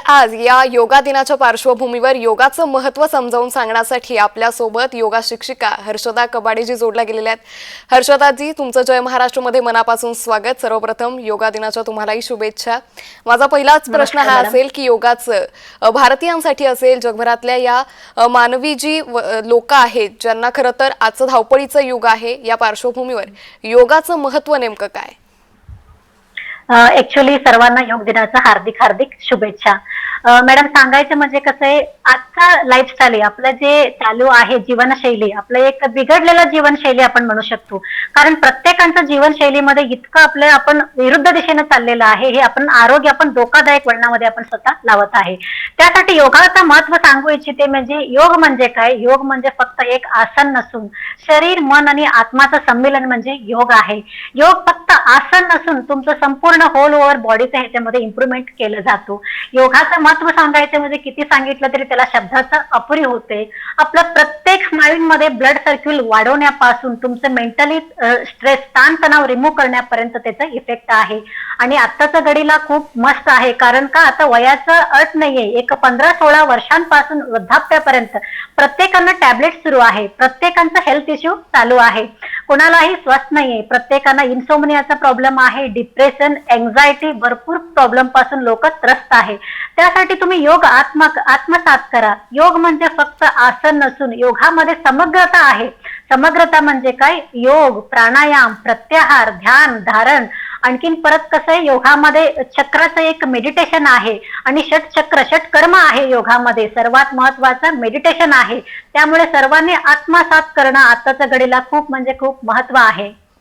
आज या योगा दिनाच्या पार्श्वभूमीवर योगाचं महत्त्व समजावून सांगण्यासाठी आपल्यासोबत योगा शिक्षिका हर्षदा कबाडेजी जोडल्या गेलेल्या आहेत। हर्षदाजी, तुमचं जय महाराष्ट्रमध्ये मनापासून स्वागत। सर्वप्रथम योगा दिनाच्या तुम्हालाही शुभेच्छा। माझा पहिलाच प्रश्न हा असेल की योगाचं भारतीयांसाठी असेल, जगभरातल्या या मानवी जी लोक आहेत ज्यांना खरं तर आजचं धावपळीचं युग आहे, या पार्श्वभूमीवर योगाचं महत्त्व नेमकं काय? ऍक्च्युअली सर्वांना योग दिनाच्या हार्दिक हार्दिक शुभेच्छा। मॅडम, सांगायचं म्हणजे कसं आहे, आजचा लाईफस्टाईल आहे आपलं जे चालू आहे, जीवनशैली आपलं एक बिघडलेलं जीवनशैली आपण म्हणू शकतो। कारण प्रत्येकाच्या जीवनशैलीमध्ये इतकं आपलं आपण विरुद्ध दिशेने चाललेलं आहे, हे आपण आरोग्य आपण धोकादायक वळणामध्ये आपण स्वतः लावत आहे। त्यासाठी योगाचं महत्व सांगू इच्छिते। म्हणजे योग म्हणजे काय? योग म्हणजे फक्त एक आसन नसून शरीर, मन आणि आत्माचं संमेलन म्हणजे योग आहे। योग फक्त आसन नसून तुमचं संपूर्ण होल ओव्हर बॉडीचं ह्याच्यामध्ये इम्प्रुव्हमेंट केलं जातो। योगाचं महत्व सांगायचं म्हणजे किती सांगितलं तरी त्याला शब्दाचं अपुरी होते। आपलं प्रत्येक स्नायूंमध्ये ब्लड सर्क्युल वाढवण्यापासून तुमचं मेंटली स्ट्रेस, ताणतणाव रिमूव्ह करण्यापर्यंत त्याचा इफेक्ट आहे। आणि आत्ताच्या घडीला खूप मस्त आहे, कारण का आता वयाचं अट नाहीये। एक 15-16 वर्षांपासून वृद्धाप्यापर्यंत प्रत्येकांना टॅबलेट सुरू आहे, प्रत्येकांचा हेल्थ इश्यू चालू आहे, कोणालाही स्वस्थ नाहीये, प्रत्येकांना इन्सोमनियाचा प्रॉब्लेम आहे, डिप्रेशन, एन्झायटी, भरपूर प्रॉब्लेम पासून लोक त्रस्त आहे। त्यासाठी तुम्ही योग आत्मसात करा। योग म्हणजे फक्त आसन नसून योगामध्ये समग्रता आहे। समग्रता म्हणजे काय? योग, प्राणायाम, प्रत्याहार, ध्यान, धारण, आणखीन परत कसं आहे, योगामध्ये चक्राचं एक मेडिटेशन आहे आणि षटचक्र, षटकर्म आहे। योगामध्ये सर्वात महत्वाचं मेडिटेशन आहे। त्यामुळे सर्वांनी आत्मसात करणं आताच्या घडीला खूप म्हणजे खूप महत्व आहे।